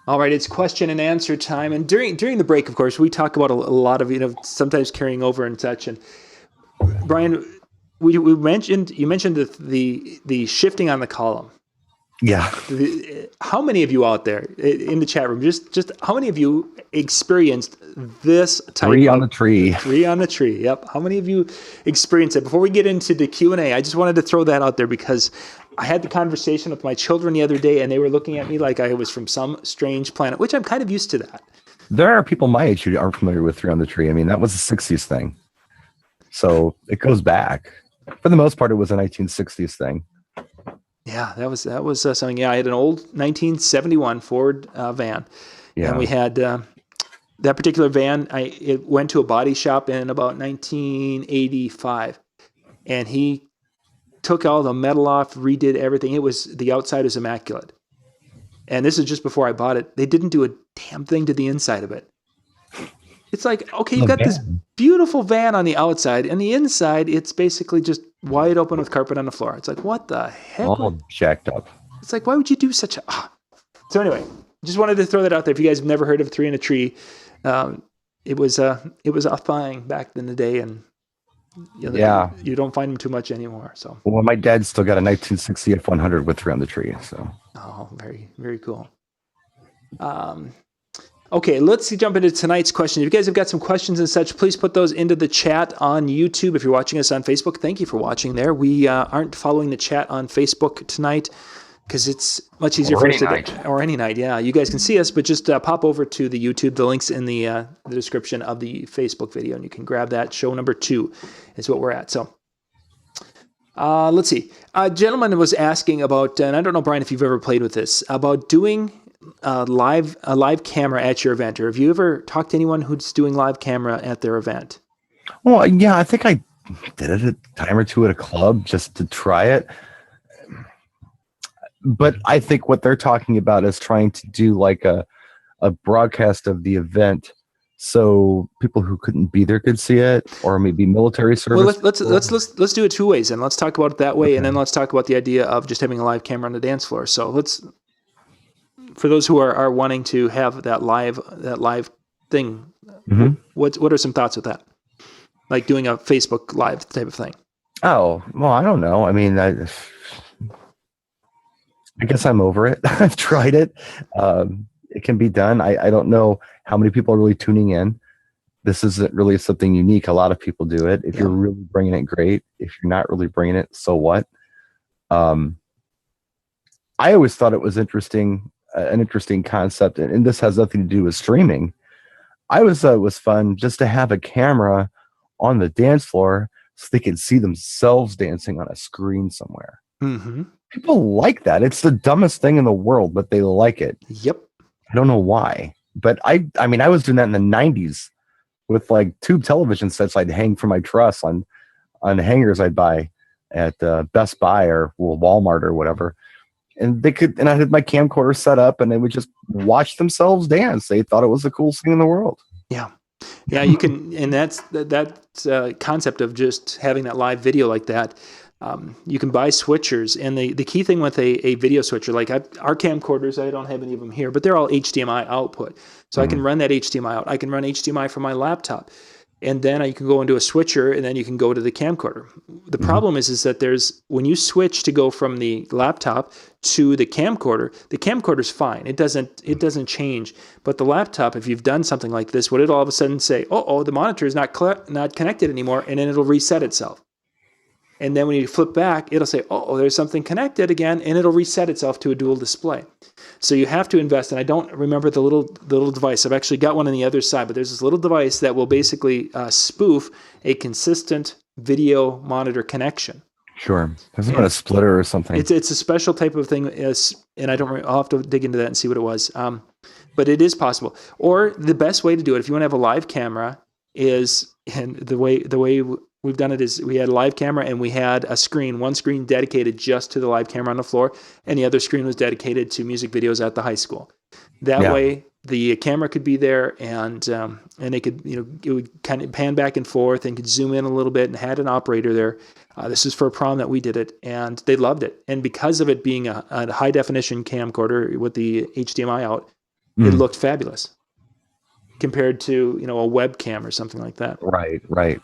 All right, it's question and answer time. And during the break, of course, we talk about a lot of sometimes carrying over and such. And Brian, we mentioned you mentioned the shifting on the column. Yeah. How many of you out there in the chat room, just how many of you experienced this type Three on of the tree. three on the tree? Yep. How many of you experienced it? Before we get into the Q&A, I just wanted to throw that out there because I had the conversation with my children the other day and they were looking at me like I was from some strange planet, which I'm kind of used to that. There are people my age who aren't familiar with Three on the Tree. I mean, that was a 60s thing. So it goes back. For the most part, it was a 1960s thing. Yeah, that was something. Yeah, I had an old 1971 Ford van, and we had that particular van. It went to a body shop in about 1985, and he took all the metal off, redid everything. The outside was immaculate, and this is just before I bought it. They didn't do a damn thing to the inside of it. It's like, okay, you've got this beautiful van on the outside, and the inside, it's basically just wide open with carpet on the floor. It's like, what the heck? All jacked up. It's like, why would you do such a... So anyway, just wanted to throw that out there. If you guys have never heard of Three in a Tree, it was a thing back in the day, and you don't find them too much anymore. So, well, my dad still got a 1960 F100 with Three on the Tree. So, very, very cool. Okay, let's jump into tonight's question. If you guys have got some questions and such, please put those into the chat on YouTube. If you're watching us on Facebook, thank you for watching there. We aren't following the chat on Facebook tonight because it's much easier for us to... Or any night, yeah. You guys can see us, but just pop over to the YouTube. The link's in the description of the Facebook video, and you can grab that. Show number 2 is what we're at. So let's see. A gentleman was asking about, and I don't know, Brian, if you've ever played with this, about doing... a live camera at your event, or have you ever talked to anyone who's doing live camera at their event? Well, yeah, I think I did it a time or two at a club just to try it. But I think what they're talking about is trying to do like a broadcast of the event so people who couldn't be there could see it, or maybe military service. Well, let's do it 2 ways, and let's talk about it that way, okay. And then let's talk about the idea of just having a live camera on the dance floor. So for those who are wanting to have that live thing, mm-hmm. What are some thoughts with that? Like doing a Facebook Live type of thing. Oh, well, I don't know. I mean, I guess I'm over it. I've tried it. It can be done. I don't know how many people are really tuning in. This isn't really something unique. A lot of people do it. If you're really bringing it, great. If you're not really bringing it, so what? I always thought it was interesting. An interesting concept, and this has nothing to do with streaming. I always thought it was fun just to have a camera on the dance floor so they could see themselves dancing on a screen somewhere. Mm-hmm. People like that. It's the dumbest thing in the world, but they like it. Yep. I don't know why, but I mean, I was doing that in the 90s with like tube television sets I'd hang from my truss on hangers I'd buy at Best Buy or Walmart or whatever. And I had my camcorder set up, and they would just watch themselves dance. They thought it was the coolest thing in the world. Yeah, you can, and that's that concept of just having that live video like that. You can buy switchers, and the key thing with a video switcher, like our camcorders, I don't have any of them here, but they're all HDMI output, so I can run that HDMI out. I can run HDMI from my laptop. And then you can go into a switcher, and then you can go to the camcorder. The problem is that when you switch to go from the laptop to the camcorder's fine. It doesn't change. But the laptop, if you've done something like this, would it all of a sudden say, "Oh, the monitor is not connected anymore," and then it'll reset itself. And then when you flip back, it'll say, "Oh, there's something connected again," and it'll reset itself to a dual display. So you have to invest, and I don't remember the little device. I've actually got one on the other side, but there's this little device that will basically spoof a consistent video monitor connection. Sure. There's not a splitter or something. It's a special type of thing, and I'll have to dig into that and see what it was. But it is possible. Or the best way to do it, if you want to have a live camera, is, and the way we've done it is we had a live camera and we had one screen dedicated just to the live camera on the floor, and the other screen was dedicated to music videos at the high school. That way, the camera could be there, and they could, it would kind of pan back and forth and could zoom in a little bit, and had an operator there. This is for a prom that we did it, and they loved it. And because of it being a high definition camcorder with the HDMI out, it looked fabulous compared to, you know, a webcam or something like that. Right.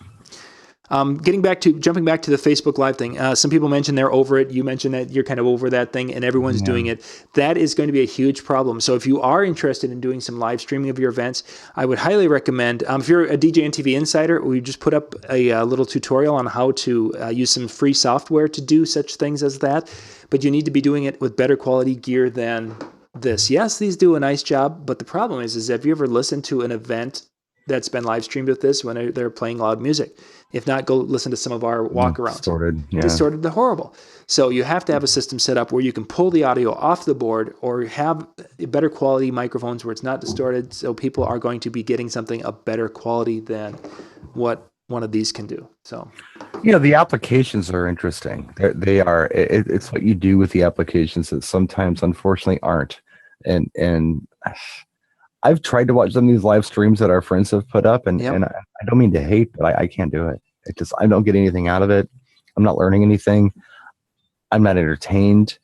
Jumping back to the Facebook Live thing. Some people mentioned they're over it. You mentioned that you're kind of over that thing, and everyone's doing it. That is going to be a huge problem. So if you are interested in doing some live streaming of your events, I would highly recommend, if you're a DJ and TV insider, we just put up a little tutorial on how to use some free software to do such things as that. But you need to be doing it with better quality gear than this. Yes, these do a nice job, but the problem is have you ever listened to an event that's been live streamed with this when they're playing loud music? If not, go listen to some of our walkarounds. Distorted, they're horrible. So you have to have a system set up where you can pull the audio off the board or have better quality microphones where it's not distorted, so people are going to be getting something of better quality than what one of these can do. So, you know, the applications are interesting. They are. It's what you do with the applications that sometimes, unfortunately, aren't. And I've tried to watch some of these live streams that our friends have put up, and I don't mean to hate, but I can't do it. I don't get anything out of it. I'm not learning anything. I'm not entertained.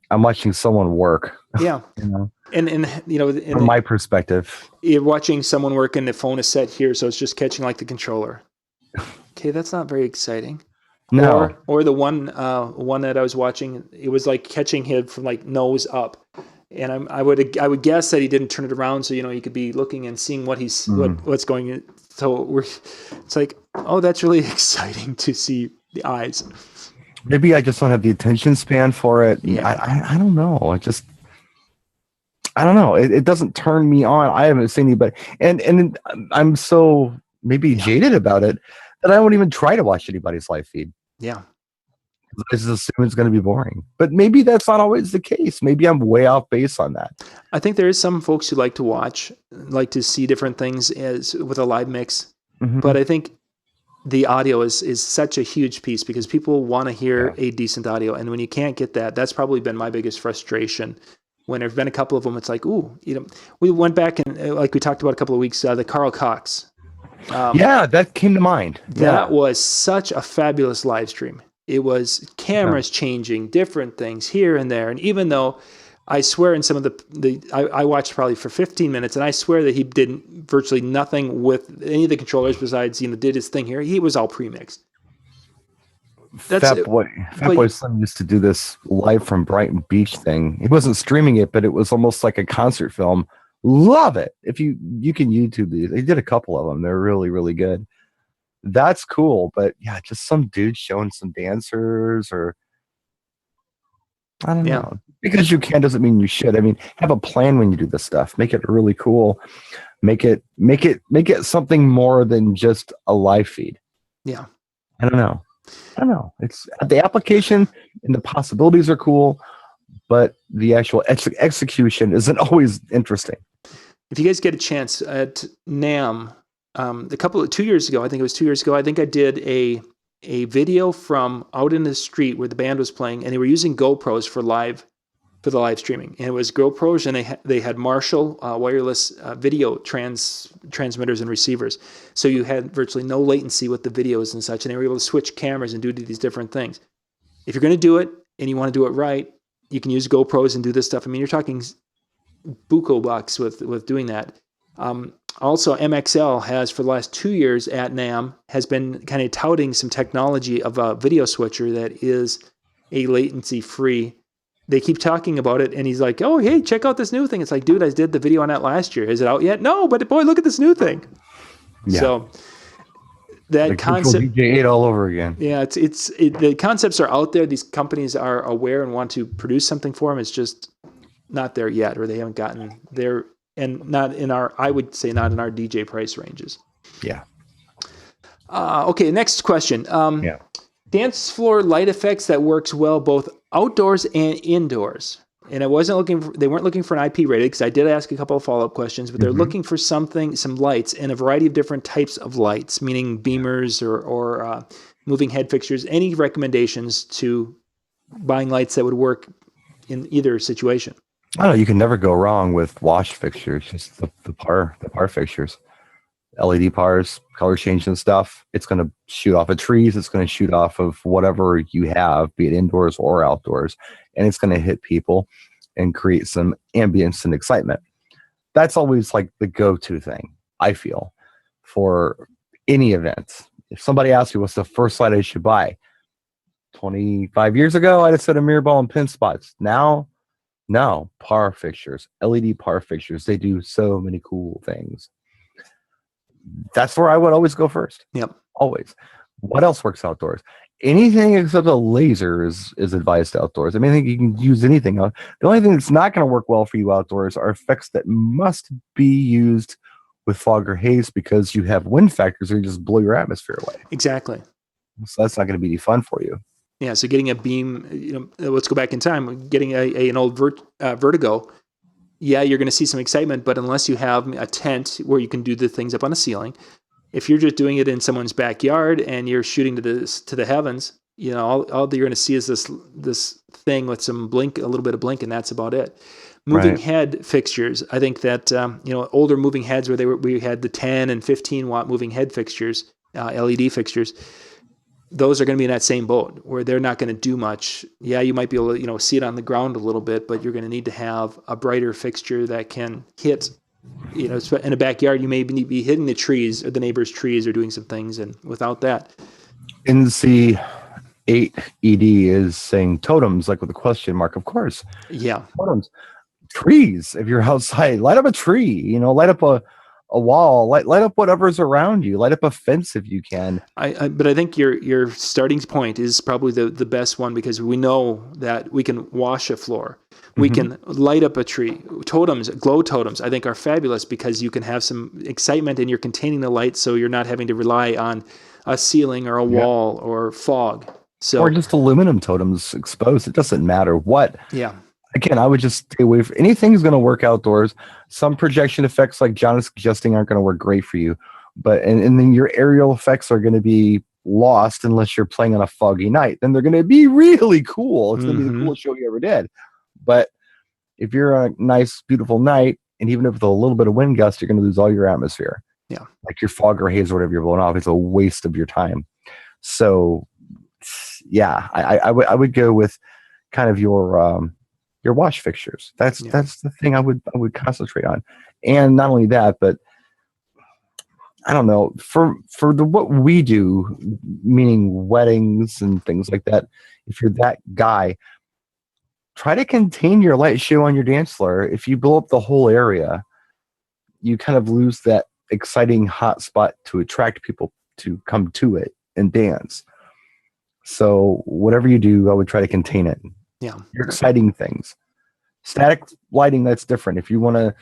I'm watching someone work. Yeah. You know? And you know, from my perspective, you're watching someone work and the phone is set here, so it's just catching like the controller. Okay, that's not very exciting. No. Or the one that I was watching, it was like catching him from like nose up. And I would guess that he didn't turn it around, so you know he could be looking and seeing what he's what's going on. So it's like, oh, that's really exciting to see the eyes. Maybe I just don't have the attention span for it. Yeah. I don't know. I don't know. It doesn't turn me on. I haven't seen anybody, and I'm so maybe jaded about it that I won't even try to watch anybody's live feed. Yeah. I just assume it's going to be boring. But maybe that's not always the case. Maybe I'm way off base on that. I think there is some folks who like to watch, like to see different things as with a live mix. Mm-hmm. But I think the audio is such a huge piece because people want to hear a decent audio. And when you can't get that, that's probably been my biggest frustration. When there's been a couple of them, it's like, ooh, you know, we went back and like we talked about a couple of weeks, the Carl Cox. That came to mind. That was such a fabulous live stream. It was cameras changing, different things here and there. And even though I swear in some of I watched probably for 15 minutes, and I swear that he did virtually nothing with any of the controllers besides, you know, did his thing here. He was all pre-mixed. Fatboy Slim used to do this live from Brighton Beach thing. He wasn't streaming it, but it was almost like a concert film. Love it. If you can YouTube these. They did a couple of them. They're really, really good. That's cool, but yeah, just some dude showing some dancers, or I don't know. Because you can doesn't mean you should. I mean, have a plan when you do this stuff. Make it really cool. Make it something more than just a live feed. Yeah. I don't know. It's the application and the possibilities are cool, but the actual execution isn't always interesting. If you guys get a chance at NAMM, 2 years ago, I think it was 2 years ago, I think I did a video from out in the street where the band was playing, and they were using GoPros for the live streaming. And it was GoPros, and they had Marshall wireless video transmitters and receivers. So you had virtually no latency with the videos and such, and they were able to switch cameras and do these different things. If you're going to do it and you want to do it right, you can use GoPros and do this stuff. I mean, you're talking buco bucks with doing that. Also, MXL has, for the last 2 years at NAMM, has been kind of touting some technology of a video switcher that is a latency-free. They keep talking about it, and he's like, oh, hey, check out this new thing. It's like, dude, I did the video on that last year. Is it out yet? No, but boy, look at this new thing. Yeah. So that like concept, DJ8 all over again. Yeah, the concepts are out there. These companies are aware and want to produce something for them. It's just not there yet, or they haven't gotten there. And not in our, I would say, not in our DJ price ranges. Yeah. Okay, next question. Dance floor light effects that works well both outdoors and indoors. And they weren't looking for an IP rated, because I did ask a couple of follow-up questions, but they're looking for some lights, and a variety of different types of lights, meaning beamers or moving head fixtures. Any recommendations to buying lights that would work in either situation? I don't know. You can never go wrong with wash fixtures, just the par fixtures, LED pars, color change and stuff. It's going to shoot off of trees. It's going to shoot off of whatever you have, be it indoors or outdoors, and it's going to hit people and create some ambience and excitement. that's always like the go-to thing, I feel, for any event. If somebody asks you what's the first light I should buy, 25 years ago, I'd have said a mirror ball and pin spots. Now, no, par fixtures, LED par fixtures. They do so many cool things. That's where I would always go first. Yep. Always. What else works outdoors? Anything except a laser is advised outdoors. I mean, I think you can use anything else. The only thing that's not going to work well for you outdoors are effects that must be used with fog or haze because you have wind factors or you just blow your atmosphere away. Exactly. So that's not going to be any fun for you. Yeah. So getting a beam, let's go back in time, getting an old Vertigo. Yeah, you're going to see some excitement, but unless you have a tent where you can do the things up on a ceiling, if you're just doing it in someone's backyard and you're shooting to the heavens, all you're going to see is this thing with some blink, a little bit of blink, and that's about it. Moving head fixtures, I think that older moving heads where we had the 10 and 15 watt moving head fixtures, LED fixtures. Those are going to be in that same boat where they're not going to do much. Yeah, you might be able to, see it on the ground a little bit, but you're going to need to have a brighter fixture that can hit, in a backyard, you may be hitting the trees or the neighbor's trees or doing some things. And without that. NC 8 ED is saying totems, like with a question mark, of course. Yeah. Totems. Trees. If you're outside, light up a tree, light up a wall, light up whatever's around you, light up a fence if you can. But I think your starting point is probably the best one because we know that we can wash a floor. We can light up a tree. Totems, glow totems, I think are fabulous because you can have some excitement and you're containing the light so you're not having to rely on a ceiling or a wall or fog. Or just aluminum totems exposed. It doesn't matter what. Yeah. Again, I would just stay away from anything's going to work outdoors. Some projection effects, like John is suggesting, aren't going to work great for you. But and then your aerial effects are going to be lost unless you're playing on a foggy night. Then they're going to be really cool. It's going to be the coolest show you ever did. But if you're a nice, beautiful night, and even if with a little bit of wind gust, you're going to lose all your atmosphere. Yeah, like your fog or haze or whatever you're blowing off. It's a waste of your time. So, yeah, I would go with kind of your wash fixtures. That's the thing I would concentrate on. And not only that, but I don't know, for what we do, meaning weddings and things like that, if you're that guy, try to contain your light show on your dance floor. If you blow up the whole area, you kind of lose that exciting hot spot to attract people to come to it and dance. So whatever you do, I would try to contain it. Yeah. Your exciting things. Static lighting, that's different. If you want to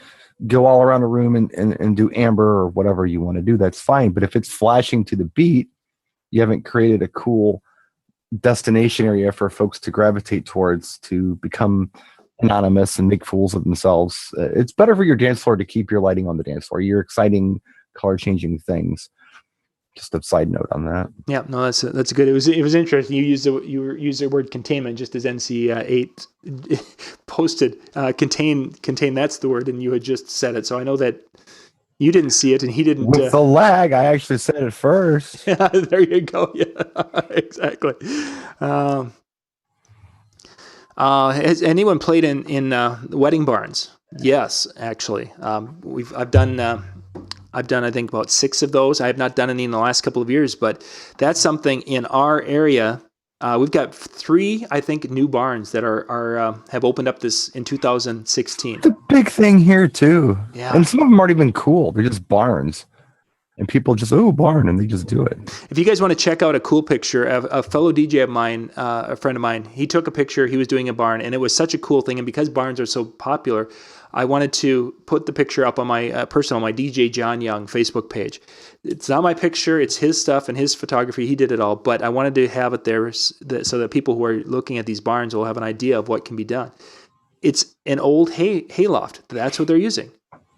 go all around the room and do amber or whatever you want to do, that's fine. But if it's flashing to the beat, you haven't created a cool destination area for folks to gravitate towards to become anonymous and make fools of themselves. It's better for your dance floor to keep your lighting on the dance floor. Your exciting, color-changing things. Just a side note on that. Yeah, no, that's good. It was interesting. You used the word containment just as NC 8 posted contain. That's the word, and you had just said it. So I know that you didn't see it, and he didn't. With the lag, I actually said it first. Yeah, there you go. Yeah, exactly. Has anyone played in wedding barns? Yes, actually. I've done, I think, about 6 of those. I have not done any in the last couple of years, but that's something in our area. We've got 3, I think, new barns that have opened up this in 2016. It's a big thing here too. Yeah. And some of them aren't even cool. They're just barns. And people just, barn, and they just do it. If you guys want to check out a cool picture, a fellow DJ of mine, a friend of mine, he took a picture. He was doing a barn, and it was such a cool thing. And because barns are so popular, I wanted to put the picture up on my my DJ John Young Facebook page. It's not my picture. It's his stuff and his photography. He did it all. But I wanted to have it there so that people who are looking at these barns will have an idea of what can be done. It's an old hayloft. That's what they're using.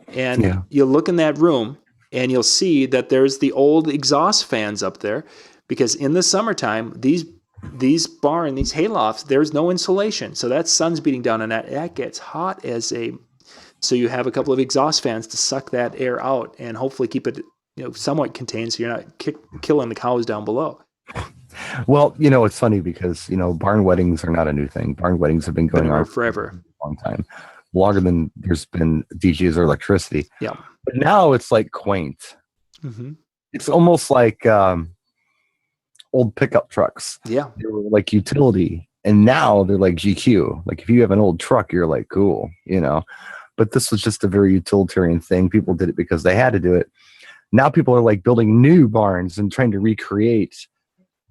And you look in that room, and you'll see that there's the old exhaust fans up there, because in the summertime, these haylofts, there's no insulation. So that sun's beating down on that gets hot so you have a couple of exhaust fans to suck that air out and hopefully keep it, somewhat contained so you're not killing the cows down below. Well, it's funny because, barn weddings are not a new thing. Barn weddings have been going on forever. For a long time. longer than there's been DJs or electricity. Yeah. But now it's like quaint. Mm-hmm. It's almost like old pickup trucks. Yeah. They were like utility, and now they're like GQ. Like if you have an old truck, you're like cool, you know. But this was just a very utilitarian thing. People did it because they had to do it. Now people are like building new barns and trying to recreate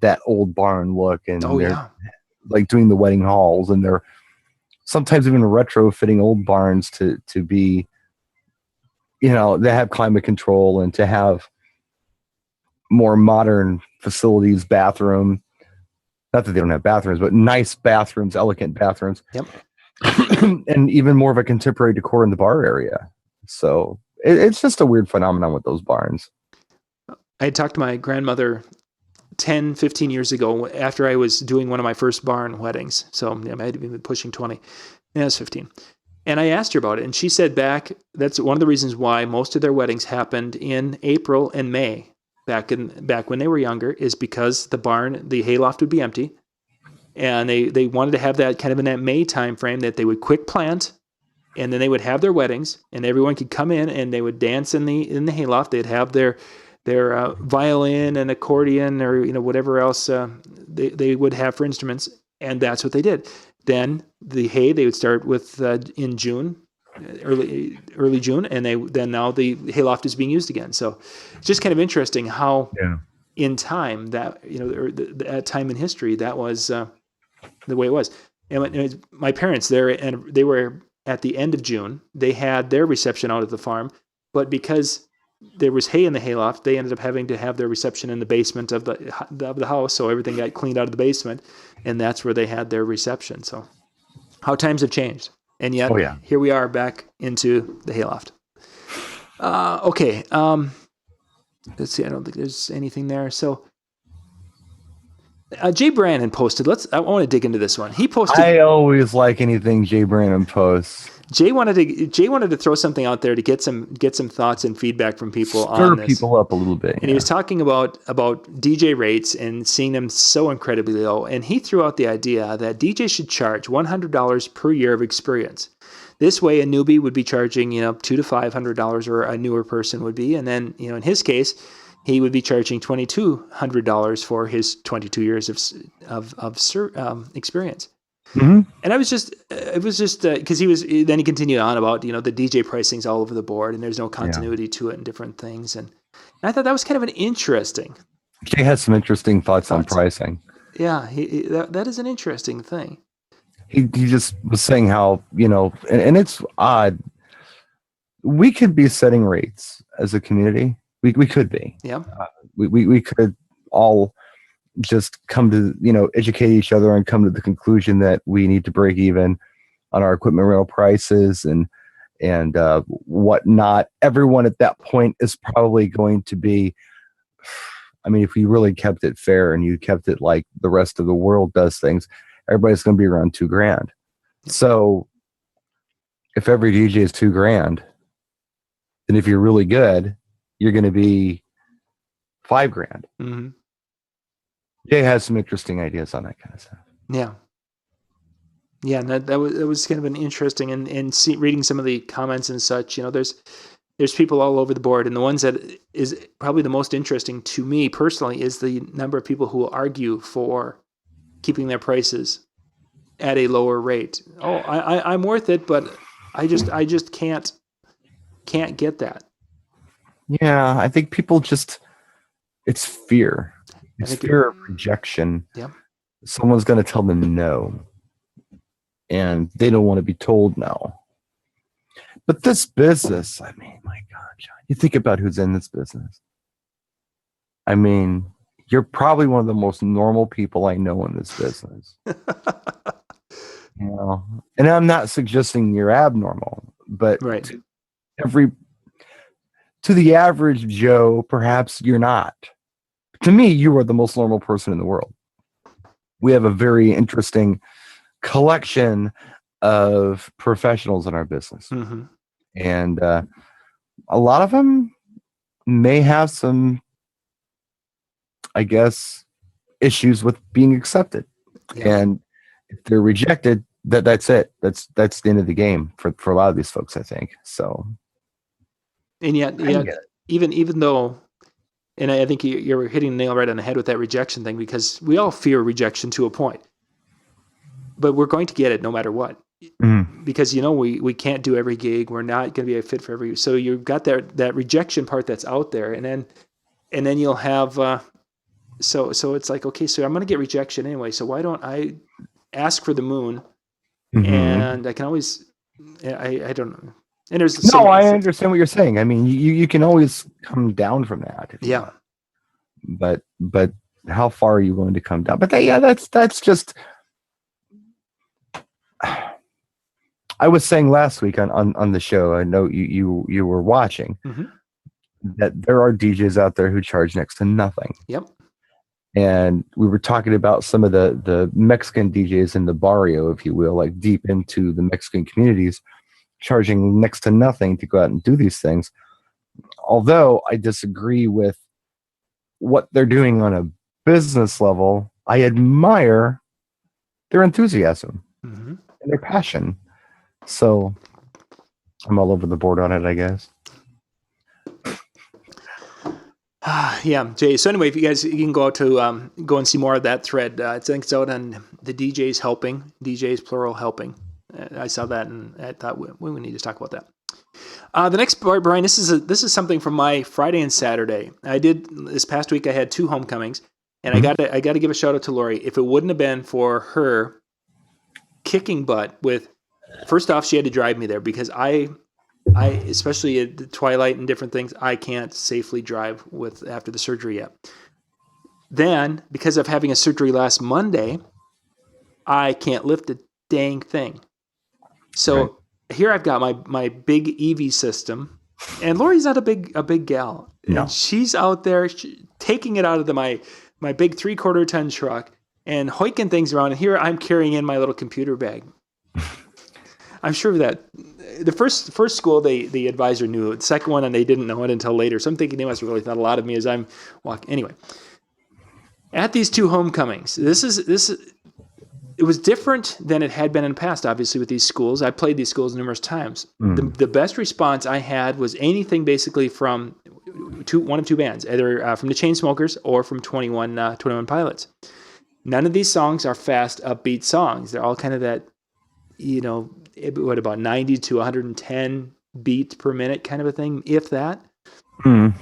that old barn look, and they're like doing the wedding halls, and they're sometimes even retrofitting old barns to be, you know, they have climate control and to have more modern facilities, bathroom. Not that they don't have bathrooms, but nice bathrooms, elegant bathrooms. Yep. And even more of a contemporary decor in the bar area. So it's just a weird phenomenon with those barns. I had talked to my grandmother 10, 15 years ago after I was doing one of my first barn weddings. So I might have been pushing 20. Yeah, it was 15. And I asked her about it. And she said that's one of the reasons why most of their weddings happened in April and May back when they were younger, is because the hayloft would be empty. And they wanted to have that kind of in that May time frame that they would quick plant, and then they would have their weddings, and everyone could come in and they would dance in the hayloft. They'd have their violin and accordion, or whatever else they would have for instruments, and that's what they did. Then the hay they would start with in June, early June, and now the hayloft is being used again. So it's just kind of interesting how in time that that time in history that was the way it was. And my parents they were at the end of June. They had their reception out at the farm, but because there was hay in the hayloft, they ended up having to have their reception in the basement of the house. So everything got cleaned out of the basement, and that's where they had their reception. So how times have changed, and yet here we are back into the hayloft. Okay. Let's see. I don't think there's anything there. So Jay Brannon posted. I want to dig into this one. He posted. I always like anything Jay Brannon posts. Jay wanted to throw something out there to get some thoughts and feedback from people Stir on this. people up a little bit. And he was talking about DJ rates and seeing them so incredibly low. And he threw out the idea that DJs should charge $100 per year of experience. This way, a newbie would be charging $200 to $500, or a newer person would be. And then in his case, he would be charging $2,200 for his 22 years of experience. Mm-hmm. And it was just because he continued on about the DJ pricing's all over the board and there's no continuity to it and different things, and I thought that was kind of an interesting. Jay has some interesting thoughts on pricing. Yeah, that is an interesting thing. He just was saying how and it's odd. We could be setting rates as a community. We could be. Yeah. We could all just come to educate each other and come to the conclusion that we need to break even on our equipment rental prices and whatnot. Everyone at that point is probably going to be, I mean, if you really kept it fair and you kept it like the rest of the world does things, everybody's going to be around $2,000. So if every DJ is $2,000, then if you're really good, you're going to be $5,000. Mm-hmm. Jay has some interesting ideas on that kind of stuff. Yeah. Yeah, and that was kind of an interesting, and reading some of the comments and such, there's people all over the board, and the ones that is probably the most interesting to me personally is the number of people who will argue for keeping their prices at a lower rate. Oh, I'm worth it, but I just can't get that. Yeah, I think people it's fear. It's fear of rejection. Yeah. Someone's going to tell them no, and they don't want to be told no. But this business, I mean, my God, John, you think about who's in this business. I mean, you're probably one of the most normal people I know in this business. And I'm not suggesting you're abnormal, but right. To the average Joe, perhaps you're not. To me, you are the most normal person in the world. We have a very interesting collection of professionals in our business. Mm-hmm. And a lot of them may have some, I guess, issues with being accepted. Yeah. And if they're rejected, that's it. That's the end of the game for a lot of these folks, I think. So, And yet, I get it. even though, and I think you're hitting the nail right on the head with that rejection thing, because we all fear rejection to a point, but we're going to get it no matter what. Because we can't do every gig. We're not going to be a fit for every. So you've got that rejection part that's out there, and then you'll have. So it's like, okay, so I'm going to get rejection anyway. So why don't I ask for the moon? And I can always. I don't know. And there's I understand what you're saying. I mean, you can always come down from that. Yeah. But how far are you willing to come down? But that's just. I was saying last week on the show, I know you were watching, that there are DJs out there who charge next to nothing. Yep. And we were talking about some of the Mexican DJs in the barrio, if you will, like deep into the Mexican communities, charging next to nothing to go out and do these things. Although I disagree with what they're doing on a business level, I admire their enthusiasm and their passion. So I'm all over the board on it, I guess. Yeah, Jay. So anyway, if you guys, you can go out to go and see more of that thread. I think it's out on the DJs helping, DJs plural helping. I saw that and I thought we need to talk about that. The next part, Brian, this is something from my Friday and Saturday. I did this past week. I had 2 homecomings, and I got to give a shout out to Lori. If it wouldn't have been for her kicking butt with, first off, she had to drive me there because I especially at the twilight and different things, I can't safely drive after the surgery yet. Then, because of having a surgery last Monday, I can't lift a dang thing. So here I've got my big EV system, and Lori's not a big gal. No. And she's out there taking it out of my big 3/4 ton truck and hoiking things around. And here I'm carrying in my little computer bag. I'm sure that the first school, the advisor knew it. The second one, and they didn't know it until later. So I'm thinking they must have really thought a lot of me as I'm walking. Anyway, at these 2 homecomings, it was different than it had been in the past, obviously, with these schools. I played these schools numerous times. The best response I had was anything basically from one of 2 bands, either from the Chainsmokers or from 21 Pilots. None of these songs are fast, upbeat songs. They're all kind of that, what about 90 to 110 beat per minute kind of a thing, if that. They're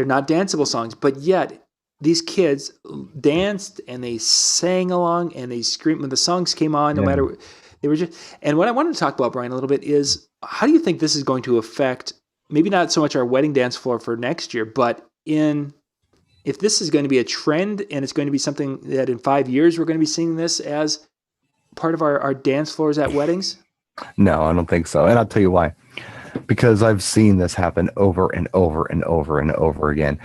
not danceable songs, but yet these kids danced and they sang along and they screamed when the songs came on, no matter, they were just, and what I wanted to talk about, Brian, a little bit is, how do you think this is going to affect, maybe not so much our wedding dance floor for next year, but if this is going to be a trend and it's going to be something that in 5 years we're going to be seeing this as part of our dance floors at weddings? No, I don't think so. And I'll tell you why. Because I've seen this happen over and over and over and over again.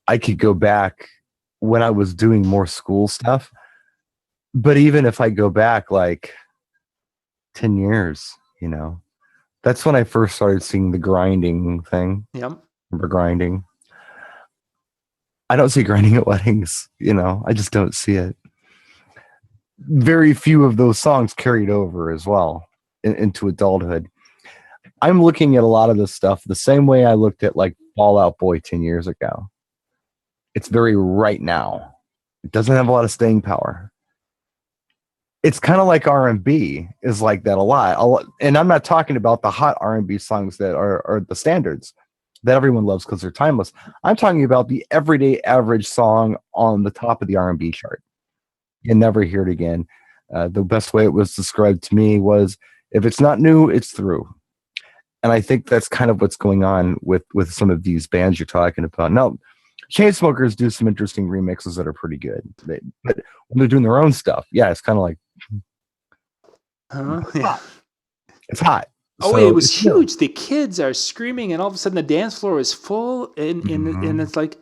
I could go back when I was doing more school stuff. But even if I go back like 10 years, that's when I first started seeing the grinding thing. Yep. Remember grinding? I don't see grinding at weddings, I just don't see it. Very few of those songs carried over as well into adulthood. I'm looking at a lot of this stuff the same way I looked at like Fall Out Boy 10 years ago. It's very right now. It doesn't have a lot of staying power. It's kind of like R&B is like that a lot. And I'm not talking about the hot R&B songs that are the standards that everyone loves because they're timeless. I'm talking about the everyday average song on the top of the R&B chart. You never hear it again. The best way it was described to me was, if it's not new, it's through. And I think that's kind of what's going on with some of these bands you're talking about. Now, Chainsmokers do some interesting remixes that are pretty good. But when they're doing their own stuff, it's kind of like, it's hot. Oh, so it was huge. The kids are screaming, and all of a sudden the dance floor is full, and it's like,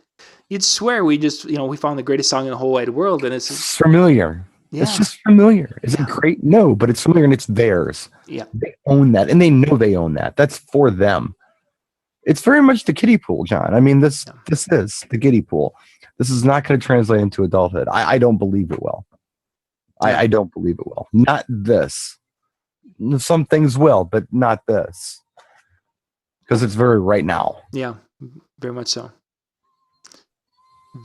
you'd swear we just, we found the greatest song in the whole wide world, and it's familiar. Yeah. It's just familiar. Is it great? No, but it's familiar and it's theirs. Yeah. They own that, and they know they own that. That's for them. It's very much the kiddie pool, John. I mean, this is the kiddie pool. This is not going to translate into adulthood. I don't believe it will. Yeah. I don't believe it will. Not this. Some things will, but not this. Because it's very right now. Yeah, very much so.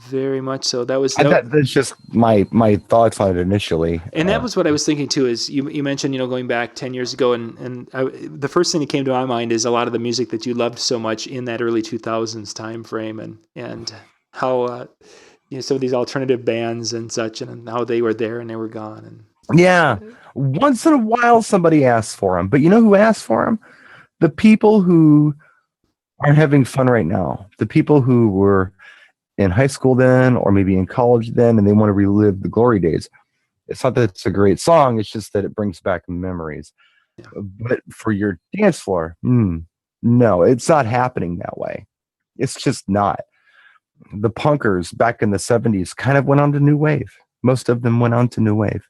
Very much so. That's just my thoughts on it initially. And that was what I was thinking too. Is you mentioned going back 10 years ago, and the first thing that came to my mind is a lot of the music that you loved so much in that early 2000s time frame, and how some of these alternative bands and such, and how they were there and they were gone. And yeah, once in a while somebody asks for them, but you know who asks for them? The people who aren't having fun right now. The people who were in high school then, or maybe in college then, and they want to relive the glory days. It's not that it's a great song, it's just that it brings back memories. Yeah. But for your dance floor, no, it's not happening that way. It's just not. The punkers back in the 70s kind of went on to new wave. Most of them went on to new wave.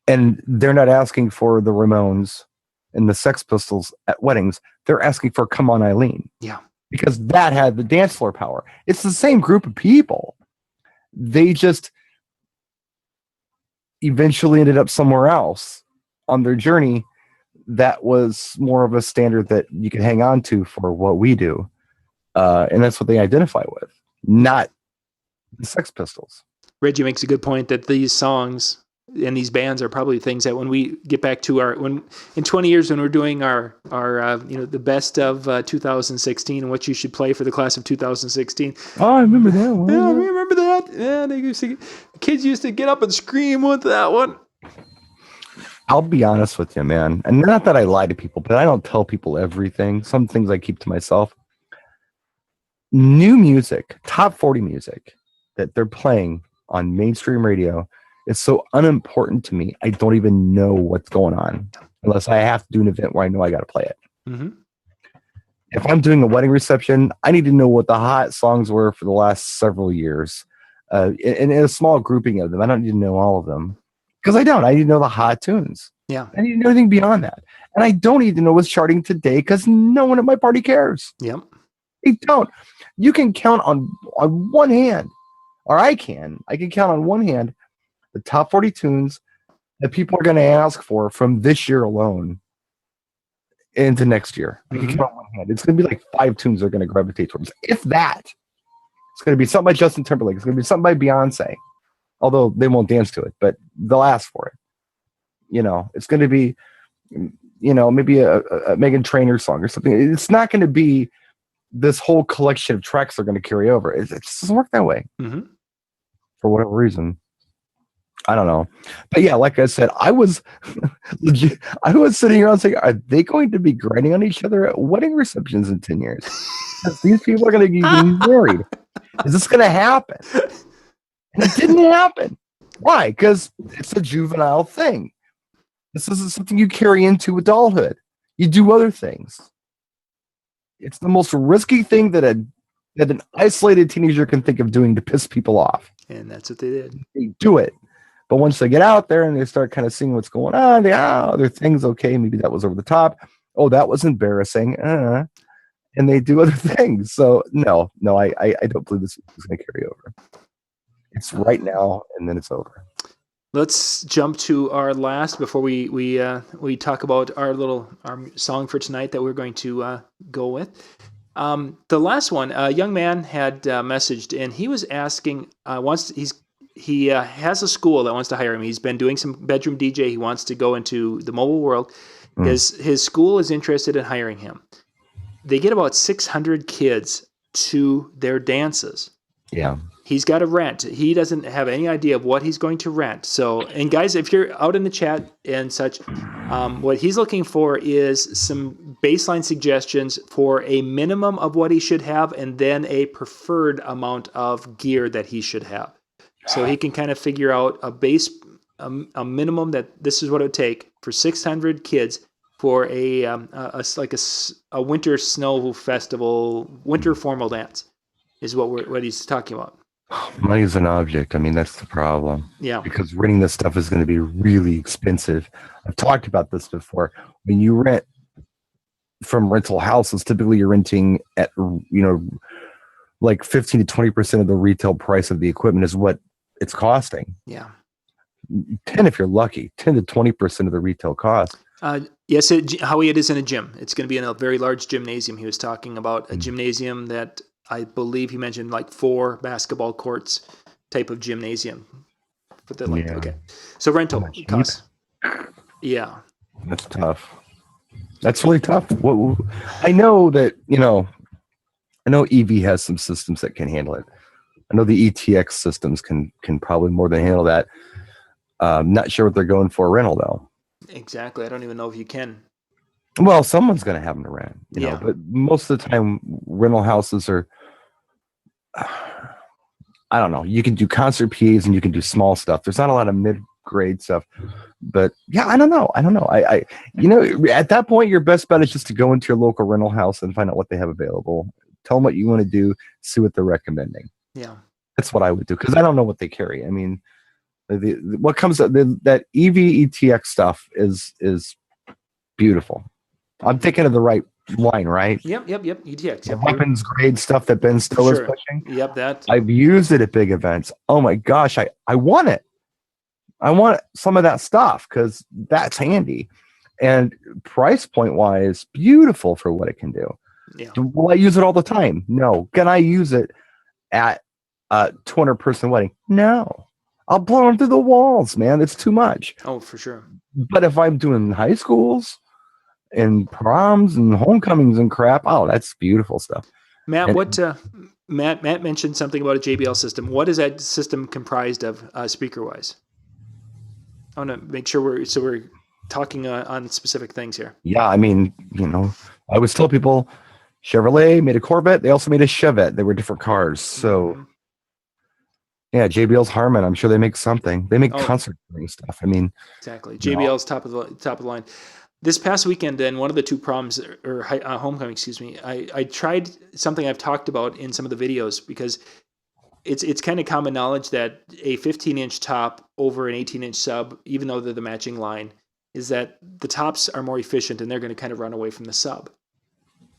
And they're not asking for the Ramones and the Sex Pistols at weddings. They're asking for Come On Eileen. Yeah. Because that had the dance floor power. It's the same group of people. They just eventually ended up somewhere else on their journey that was more of a standard that you can hang on to for what we do. And that's what they identify with, not the Sex Pistols. Reggie makes a good point that these songs and these bands are probably things that when we get back to in 20 years, when we're doing our the best of 2016 and what you should play for the class of 2016. Oh, I remember that one. Yeah, I remember that. Yeah, kids used to get up and scream with that one. I'll be honest with you, man. And not that I lie to people, but I don't tell people everything. Some things I keep to myself. New music, top 40 music that they're playing on mainstream radio is so unimportant to me. I don't even know what's going on unless I have to do an event where I know I got to play it. Mm-hmm. If I'm doing a wedding reception, I need to know what the hot songs were for the last several years. In a small grouping of them, I don't need to know all of them because I don't. I need to know the hot tunes. Yeah. I need to know anything beyond that. And I don't need to know what's charting today because no one at my party cares. Yep. They don't. You can count on one hand, or I can count on one hand the top 40 tunes that people are going to ask for from this year alone into next year. I can count on one hand. It's going to be like 5 tunes they're going to gravitate towards. If that, it's going to be something by Justin Timberlake. It's going to be something by Beyonce, although they won't dance to it, but they'll ask for it. It's going to be, maybe a Meghan Trainor song or something. It's not going to be this whole collection of tracks they're going to carry over. It just doesn't work that way for whatever reason. I don't know. But yeah, like I said, I was legit. I was sitting around saying, are they going to be grinding on each other at wedding receptions in 10 years? These people are going to be getting married. Is this going to happen? And it didn't happen. Why? Because it's a juvenile thing. This isn't something you carry into adulthood. You do other things. It's the most risky thing that an isolated teenager can think of doing to piss people off. And that's what they did. They do it. But once they get out there and they start kind of seeing what's going on, other things, okay, maybe that was over the top. Oh, that was embarrassing. And they do other things. So no, I don't believe this is going to carry over. It's right now, and then it's over. Let's jump to our last before we talk about our song for tonight that we're going to go with. The last one, a young man had messaged, and he was asking, he has a school that wants to hire him. He's been doing some bedroom DJ. He wants to go into the mobile world. His school is interested in hiring him. They get about 600 kids to their dances. Yeah. He's got to rent. He doesn't have any idea of what he's going to rent. So, and guys, if you're out in the chat and such, what he's looking for is some baseline suggestions for a minimum of what he should have and then a preferred amount of gear that he should have. So he can kind of figure out a minimum that this is what it would take for 600 kids for a winter snow festival, winter formal dance is what he's talking about. Money's an object. I mean, that's the problem. Yeah. Because renting this stuff is going to be really expensive. I've talked about this before. When you rent from rental houses, typically you're renting at, like 15 to 20% of the retail price of the equipment is what it's costing. Yeah. 10 if you're lucky, 10 to 20% of the retail cost. Yes, Howie, it is in a gym. It's going to be in a very large gymnasium. He was talking about a gymnasium that I believe he mentioned like 4 basketball courts type of gymnasium. Put that like, okay. So rental costs. Yeah. That's tough. That's really tough. I know that, I know EV has some systems that can handle it. I know the ETX systems can probably more than handle that. Not sure what they're going for rental though. Exactly. I don't even know if you can. Well, someone's going to have them to rent, you know, but most of the time rental houses are, I don't know. You can do concert PAs and you can do small stuff. There's not a lot of mid-grade stuff, but yeah, I don't know. I at that point, your best bet is just to go into your local rental house and find out what they have available. Tell them what you want to do, see what they're recommending. Yeah. That's what I would do. Cause I don't know what they carry. I mean, what comes up, that EV ETX stuff is beautiful. I'm thinking of the right line, right? Yep. ETX. Yep. Weapons grade stuff that Ben Stiller is pushing. Yep, that. I've used it at big events. Oh my gosh, I want it. I want some of that stuff because that's handy. And price point wise, beautiful for what it can do. Yeah. Will I use it all the time? No. Can I use it at a 200-person wedding? No. I'll blow them through the walls, man. It's too much. Oh, for sure. But if I'm doing high schools and proms and homecomings and crap, oh, that's beautiful stuff. Matt, Matt mentioned something about a JBL system. What is that system comprised of, speaker-wise? I want to make sure we're talking on specific things here. Yeah, I mean, I always tell people Chevrolet made a Corvette. They also made a Chevette. They were different cars. So, yeah, JBL's Harman. I'm sure they make something. They make concert stuff. I mean, exactly. JBL's top of the line. This past weekend, then one of the 2 proms or homecoming, I tried something I've talked about in some of the videos because it's kind of common knowledge that a 15-inch top over an 18-inch sub, even though they're the matching line, is that the tops are more efficient and they're going to kind of run away from the sub.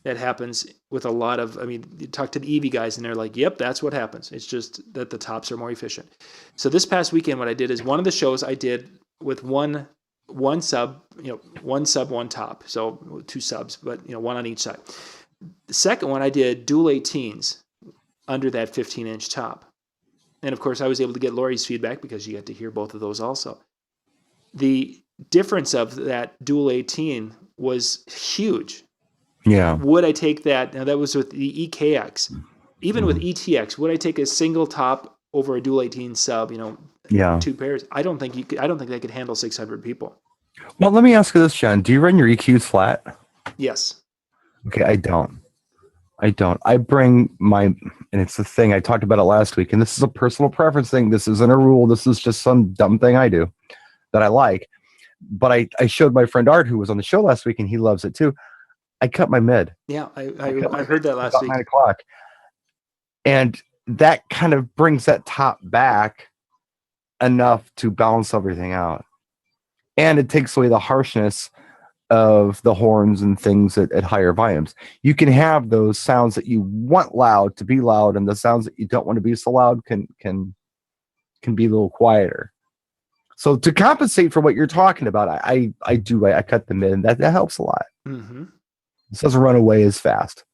That happens with a lot of, you talk to the EV guys and they're like, yep, that's what happens. It's just that the tops are more efficient. So this past weekend, what I did is one of the shows I did with one sub, one sub, one top. So 2 subs, but one on each side. The second one I did dual 18s under that 15-inch top. And of course I was able to get Lori's feedback because you got to hear both of those also. The difference of that dual 18 was huge. Yeah. Would I take that? Now that was with the EKX. Even with ETX, would I take a single top over a dual 18 sub? 2 pairs. I don't think they could handle 600 people. Well, let me ask you this, John. Do you run your EQs flat? Yes. Okay, I don't. I bring and it's the thing I talked about it last week, and this is a personal preference thing. This isn't a rule. This is just some dumb thing I do that I like. But I showed my friend Art, who was on the show last week, and he loves it too. I cut my mid. Yeah, I heard that last week. 9 o'clock. And that kind of brings that top back enough to balance everything out. And it takes away the harshness of the horns and things at higher volumes. You can have those sounds that you want loud to be loud, and the sounds that you don't want to be so loud can be a little quieter. So to compensate for what you're talking about, I cut the mid, and that helps a lot. Mm-hmm. This doesn't run away as fast.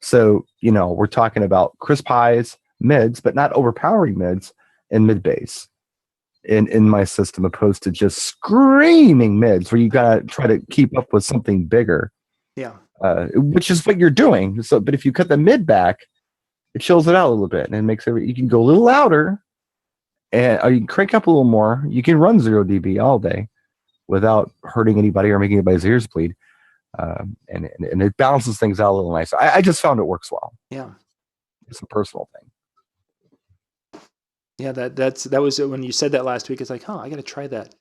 So, we're talking about crisp highs, mids, but not overpowering mids and mid bass in my system, opposed to just screaming mids where you got to try to keep up with something bigger. Yeah. Which is what you're doing. So, but if you cut the mid back, it chills it out a little bit and it makes you can go a little louder and you can crank up a little more. You can run 0 dB all day without hurting anybody or making anybody's ears bleed. And it balances things out a little nicer. I just found it works well. Yeah. It's a personal thing. Yeah, that was when you said that last week. It's like, I got to try that.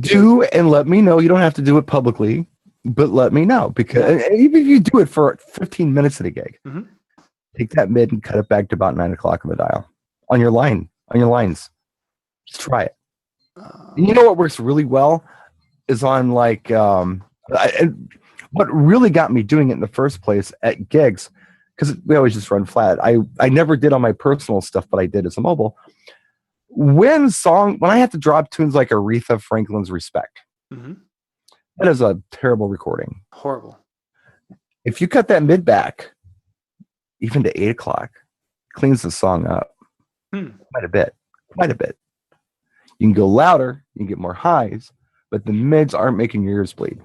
Do and let me know. You don't have to do it publicly, but let me know because even if you do it for 15 minutes at a gig, take that mid and cut it back to about 9 o'clock on the dial on your lines. Just try it. And you know what works really well is on like what really got me doing it in the first place at gigs. Because we always just run flat. I never did on my personal stuff, but I did as a mobile. when I have to drop tunes like Aretha Franklin's Respect, Mm-hmm. that is a terrible recording. Horrible. If you cut that mid back, even to 8 o'clock, cleans the song up quite a bit. Quite a bit. You can go louder, you can get more highs, but the mids aren't making your ears bleed.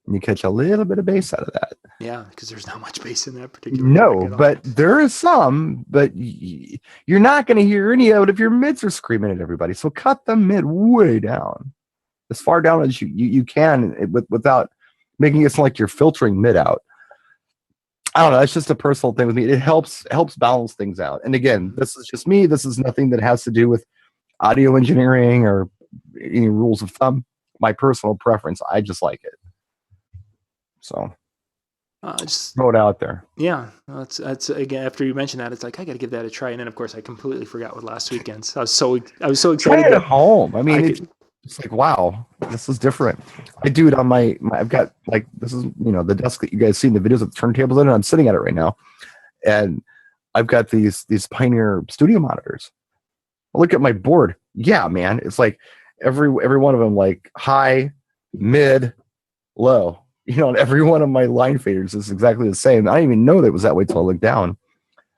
And you catch a little bit of bass out of that. Yeah, because there's not much bass in that particular. No, but there is some, but you're not going to hear any of it if your mids are screaming at everybody. So cut the mid way down, as far down as you can, without making it sound like you're filtering mid out. I don't know. It's just a personal thing with me. It helps balance things out. And again, this is just me. This is nothing that has to do with audio engineering or any rules of thumb. My personal preference. I just like it. So just throw it out there. Yeah, that's again. After you mentioned that, it's like I got to give that a try. And then of course I completely forgot what last weekend's. I was so excited. Try it at home. I mean, it's like, wow, this is different. I do it on my I've got like, this is, the desk that you guys see in the videos with the turntables in it. I'm sitting at it right now. And I've got these Pioneer studio monitors. I look at my board. Yeah, man. It's like every one of them, like high, mid, low. And every one of my line faders is exactly the same. I didn't even know that it was that way till I looked down.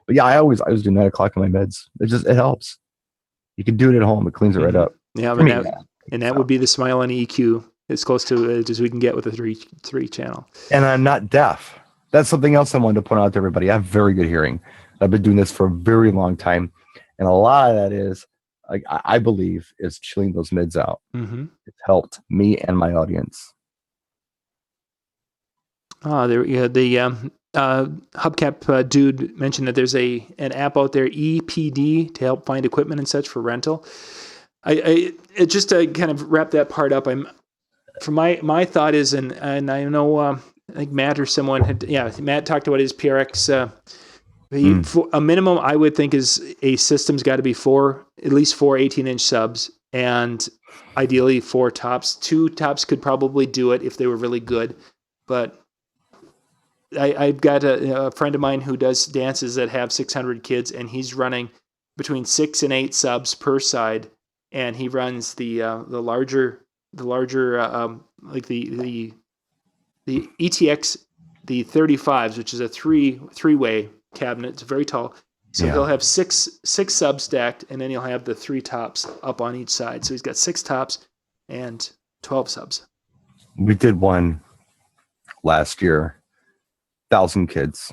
But yeah, I always do 9 o'clock on my mids. It helps. You can do it at home. It cleans it right up. Yeah, that would be the Smile on EQ, as close to it as we can get with a three channel. And I'm not deaf. That's something else I wanted to point out to everybody. I have very good hearing. I've been doing this for a very long time, and a lot of that is, like, I believe, is chilling those mids out. Mm-hmm. It's helped me and my audience. The Hubcap dude mentioned that there's an app out there, EPD, to help find equipment and such for rental. It just to kind of wrap that part up. My thought is, and I know I think Matt or someone Matt talked about his PRX. For a minimum, I would think is a system's got to be at least four 18-inch subs, and ideally 4 tops. 2 tops could probably do it if they were really good, but I've got a friend of mine who does dances that have 600 kids, and he's running between 6 and 8 subs per side, and he runs the larger like the ETX, the 35s, which is a three-way cabinet. It's very tall. So he'll have six subs stacked, and then he'll have the 3 tops up on each side. So he's got 6 tops and 12 subs. We did one last year. 1,000 kids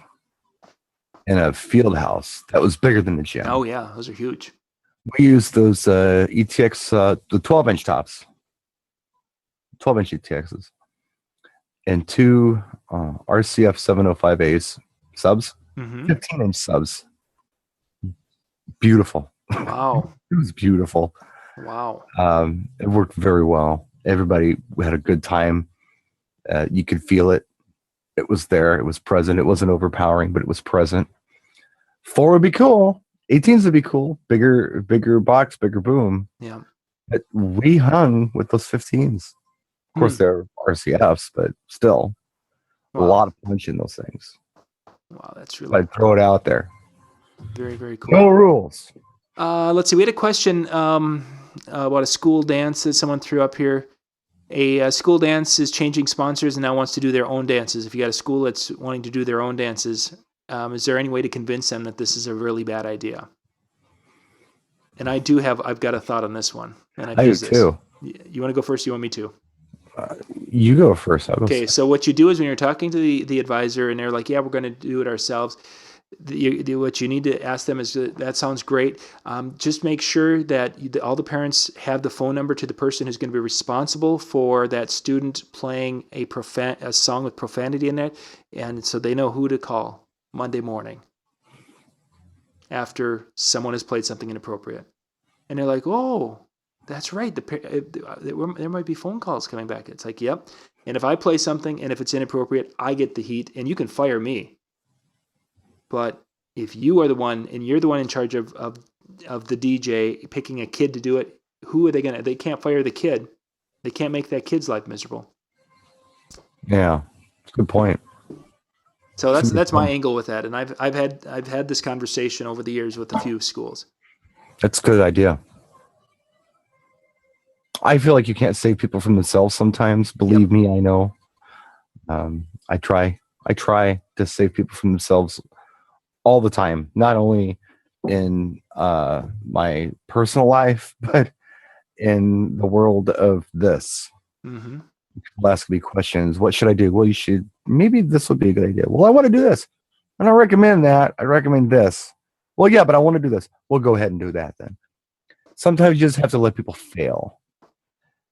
in a field house that was bigger than the gym. Oh yeah, those are huge. We used those ETX, the 12-inch tops, 12-inch ETXs, and 2 RCF 705As subs, 15-inch subs. Beautiful. Wow. It was beautiful. Wow. It worked very well. Everybody had a good time. You could feel it. It was there. It was present. It wasn't overpowering, but it was present. 4 would be cool. 18s would be cool. Bigger box, bigger boom. Yeah. But we hung with those 15s. Of course, they're RCFs, but still a lot of punch in those things. Wow, that's really. I'd throw it out there. Very, very cool. No rules. Let's see. We had a question about a school dance that someone threw up here. A school dance is changing sponsors and now wants to do their own dances. If you got a school that's wanting to do their own dances, is there any way to convince them that this is a really bad idea? And I've got a thought on this one. And I do too. You want to go first? You want me to? You go first. Okay. So what you do is when you're talking to the advisor and they're like, yeah, we're going to do it ourselves. What you need to ask them is, that sounds great. Just make sure that all the parents have the phone number to the person who's going to be responsible for that student playing a song with profanity in it, and so they know who to call Monday morning after someone has played something inappropriate. And they're like, oh, that's right. There might be phone calls coming back. It's like, yep. And if I play something and if it's inappropriate, I get the heat, and you can fire me. But if you are the one, and you're the one in charge of the DJ picking a kid to do it, who are they going to? They can't fire the kid. They can't make that kid's life miserable. Yeah, good point. So that's my angle with that, and I've had this conversation over the years with a few schools. That's a good idea. I feel like you can't save people from themselves sometimes. Believe me, I know. I try. I try to save people from themselves all the time, not only in my personal life, but in the world of this. Mm-hmm. People ask me questions. What should I do? Well, you should. Maybe this would be a good idea. Well, I want to do this. I don't recommend that. I recommend this. Well, yeah, but I want to do this. Well, go ahead and do that then. Sometimes you just have to let people fail.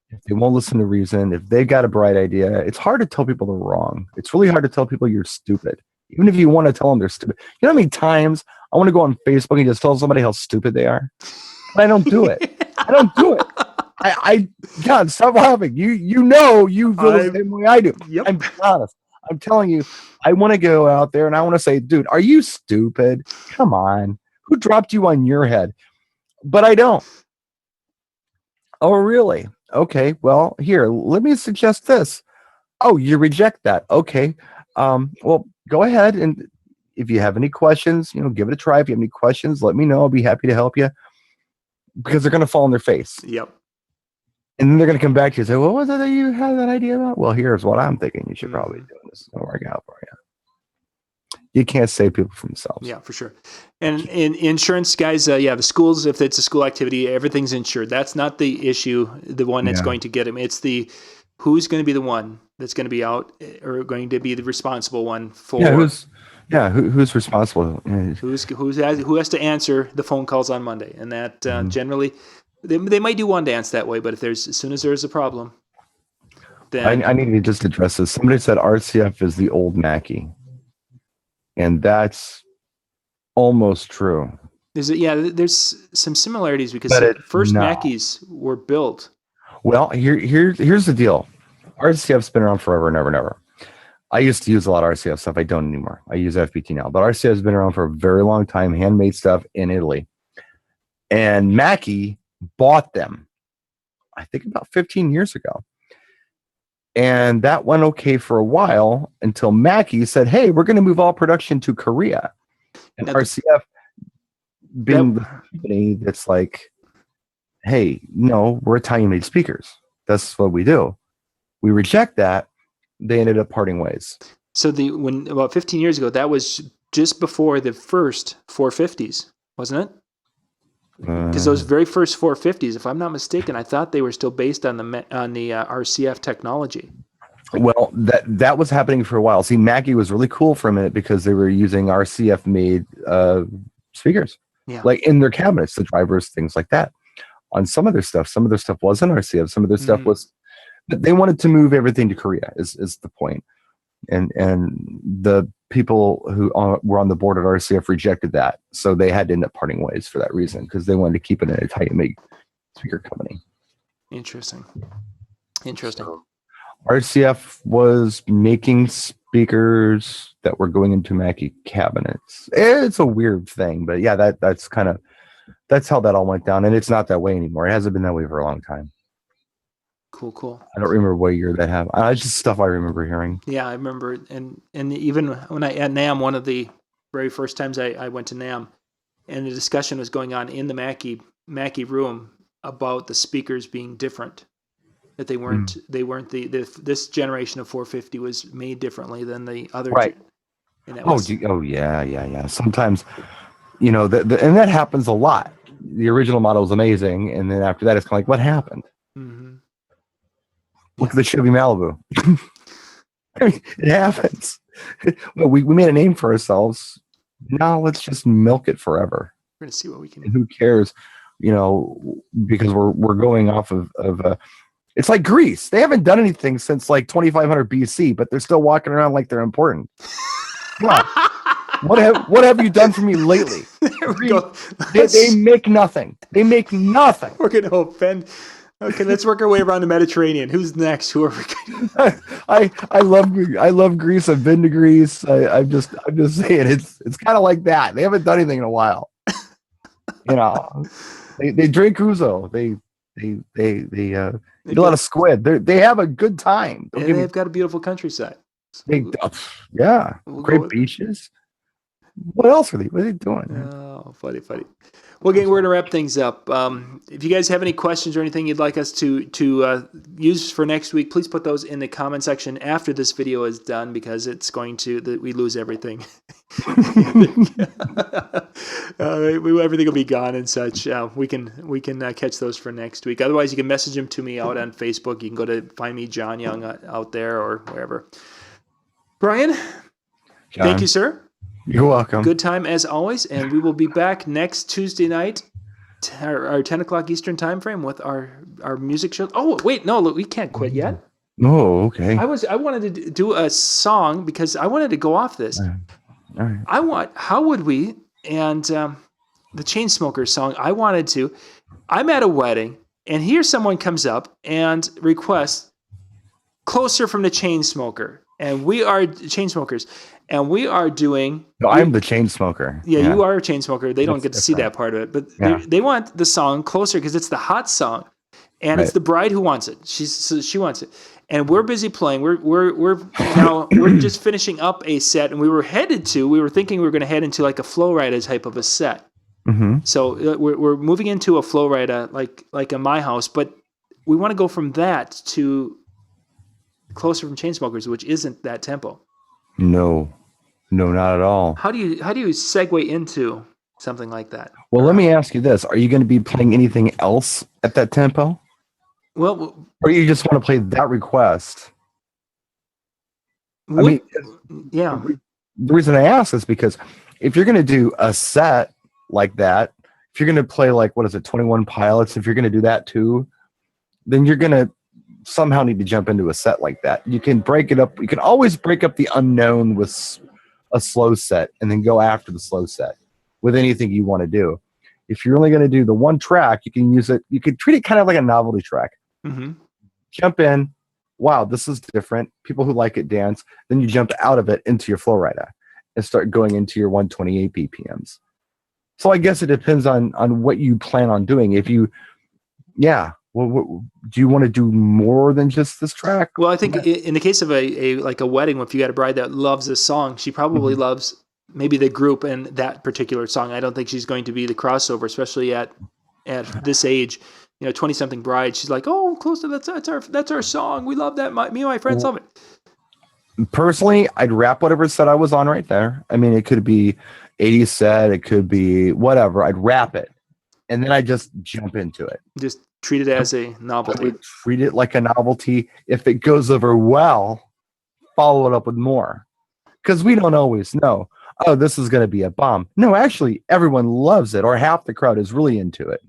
If they won't listen to reason, if they've got a bright idea, it's hard to tell people they're wrong. It's really hard to tell people you're stupid. Even if you want to tell them they're stupid. You know how many times I want to go on Facebook and just tell somebody how stupid they are? But I don't do it. I don't do it. God, stop laughing. You know you feel the same way I do. Yep. I'm honest. I'm telling you, I want to go out there and I want to say, dude, are you stupid? Come on. Who dropped you on your head? But I don't. Oh, really? Okay. Well, here, let me suggest this. Oh, you reject that. Okay. Well, go ahead. And if you have any questions, give it a try. If you have any questions, let me know. I'll be happy to help you, because they're going to fall on their face. Yep. And then they're going to come back to you and say, well, what was it that you had that idea about? Well, here's what I'm thinking you should probably do. This is going to work out for you. You can't save people from themselves. Yeah, for sure. And in insurance, guys, the schools, if it's a school activity, everything's insured. That's not the issue, the one that's going to get them. It's the who's going to be the one that's going to be out or going to be the responsible one for. Who's responsible? Who has to answer the phone calls on Monday, and that generally they might do one dance that way, but as soon as there's a problem, then I need to just address this. Somebody said RCF is the old Mackie, and that's almost true. There's some similarities because the first Mackies were built. Well, here's the deal. RCF's been around forever and ever and ever. I used to use a lot of RCF stuff. I don't anymore. I use FPT now. But RCF has been around for a very long time, handmade stuff in Italy. And Mackie bought them, I think about 15 years ago. And that went okay for a while until Mackie said, hey, we're going to move all production to Korea. And RCF being the company that's like, hey, no, we're Italian-made speakers. That's what we do. We reject that. They ended up parting ways. So when about 15 years ago, that was just before the first 450s, wasn't it? Because those very first 450s, if I'm not mistaken, I thought they were still based on the RCF technology. Well, that was happening for a while. See, Mackie was really cool for a minute because they were using RCF-made speakers, like in their cabinets, the drivers, things like that. On some of their stuff wasn't RCF. Some of their stuff was. But they wanted to move everything to Korea. Is the point? And the people who were on the board of RCF rejected that, so they had to end up parting ways for that reason, because they wanted to keep it an Italian-made speaker company. Interesting. So RCF was making speakers that were going into Mackie cabinets. It's a weird thing, but yeah, that's how that all went down, and it's not that way anymore. It hasn't been that way for a long time. Cool. I don't remember what year that happened. It's just stuff I remember hearing. Yeah, I remember, and even when at NAMM, one of the very first times I went to NAMM, and the discussion was going on in the Mackie room about the speakers being different, that they weren't this generation of 450 was made differently than the other. Right. Yeah. Sometimes, and that happens a lot. The original model is amazing, and then after that, it's kind of like, what happened? Mm-hmm. Look at the Chevy Malibu. I mean, it happens. Well, we made a name for ourselves. Now let's just milk it forever. We're gonna see what we can. And who cares? Because we're going off of it's like Greece. They haven't done anything since like 2500 BC, but they're still walking around like they're important. Come on. What have you done for me lately? There we go. They make nothing. They make nothing. We're gonna offend. Okay, let's work our way around the Mediterranean. Who's next? Who are we gonna... I love Greece. I've been to Greece. I'm just saying it's kind of like that. They haven't done anything in a while. They drink ouzo. They eat a lot of squid. They have a good time. And they've got a beautiful countryside. Great beaches. What else are they doing? Oh, funny, funny. Well, gang, we're gonna wrap things up. If you guys have any questions or anything you'd like us to use for next week, please put those in the comment section after this video is done, because it's going to we lose everything. Everything will be gone and such. We can catch those for next week. Otherwise, you can message them to me out on Facebook. You can go to find me John Young out there or wherever. Brian, John, thank you, sir. You're welcome. Good time as always, and we will be back next Tuesday night, our 10 o'clock Eastern time frame with our music show. Oh wait, no, look, we can't quit yet. Oh, okay. I wanted to do a song because I wanted to go off this. All right. How would we, and the Chainsmokers song, I'm at a wedding, and here someone comes up and requests Closer from the Chainsmoker, and we are Chainsmokers, and we are doing... No, I'm the chain smoker. Yeah, you are a chain smoker. They don't get to see that part of it, but they want the song Closer because it's the hot song, and it's the bride who wants it. She wants it, and we're busy playing. We're just finishing up a set, and we were thinking we were going to head into like a Flow Rida type of a set. Mm-hmm. So we're moving into a Flow Rida like a My House, but we want to go from that to Closer from Chainsmokers, which isn't that tempo. No, not at all. How do you segue into something like that? Well, let me ask you this. Are you going to be playing anything else at that tempo? Well, or you just want to play that request? yeah. The reason I ask is because if you're going to do a set like that, if you're going to play 21 Pilots, if you're going to do that too, then you're going to somehow need to jump into a set like that. You can break it up. You can always break up the unknown with a slow set and then go after the slow set with anything you want to do. If you're only going to do the one track, you can use it. You could treat it kind of like a novelty track. Mm-hmm. Jump in. Wow, this is different. People who like it dance. Then you jump out of it into your Flow Rida and start going into your 128 BPMs. So I guess it depends on what you plan on doing. If you, well, do you want to do more than just this track? Well, I think in the case of a wedding, if you got a bride that loves this song, she probably loves maybe the group and that particular song. I don't think she's going to be the crossover, especially at this age. 20-something bride. She's like, oh, Closer. That's our song. We love that. Me and my friends love it. Personally, I'd wrap whatever set I was on right there. I mean, it could be 80s set. It could be whatever. I'd wrap it, and then I just jump into it. Just treat it as a novelty. I would treat it like a novelty. If it goes over well, follow it up with more. Because we don't always know, oh, this is going to be a bomb. No, actually, everyone loves it, or half the crowd is really into it.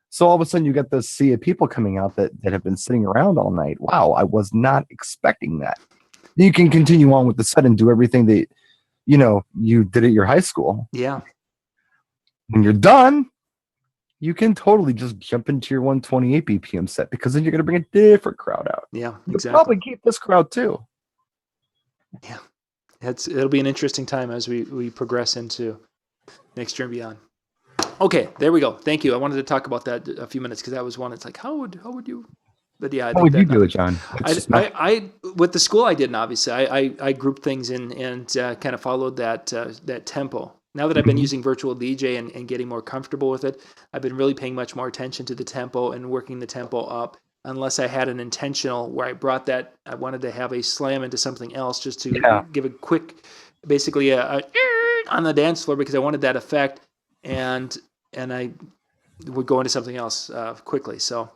So all of a sudden, you get this sea of people coming out that have been sitting around all night. Wow, I was not expecting that. You can continue on with the set and do everything that you did at your high school. Yeah. When you're done, you can totally just jump into your 128 BPM set, because then you're going to bring a different crowd out. Yeah, You'll exactly. probably keep this crowd too. Yeah. It'll be an interesting time as we progress into next year and beyond. Okay, there we go. Thank you. I wanted to talk about that a few minutes because that was one. It's like, how would you? But yeah, how would you do it, John? I with the school I didn't, obviously. I grouped things in and kind of followed that tempo. Now that I've been using virtual DJ and getting more comfortable with it, I've been really paying much more attention to the tempo and working the tempo up. Unless I had an intentional where I brought that, I wanted to have a slam into something else just to give a quick, basically a on the dance floor, because I wanted that effect, and I would go into something else quickly. So,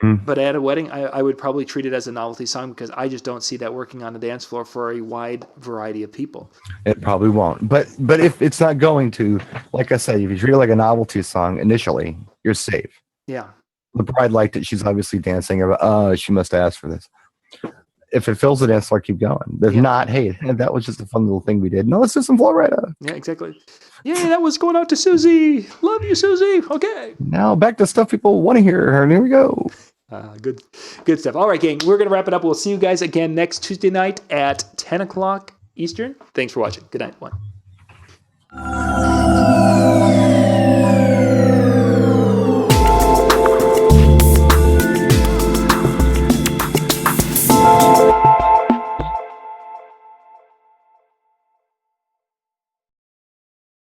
but at a wedding, I would probably treat it as a novelty song, because I just don't see that working on the dance floor for a wide variety of people. It probably won't. But if it's not going to, like I said, if you treat it like a novelty song initially, you're safe. Yeah. The bride liked it. She's obviously dancing. She must ask for this. If it fills the dance floor, keep going. If not, hey, that was just a fun little thing we did. No, let's do some Flow Rida. Yeah, exactly. Yeah, that was going out to Susie. Love you, Susie. Okay. Now back to stuff people want to hear. And here we go. Good stuff. All right, gang. We're going to wrap it up. We'll see you guys again next Tuesday night at 10 o'clock Eastern. Thanks for watching. Good night. One.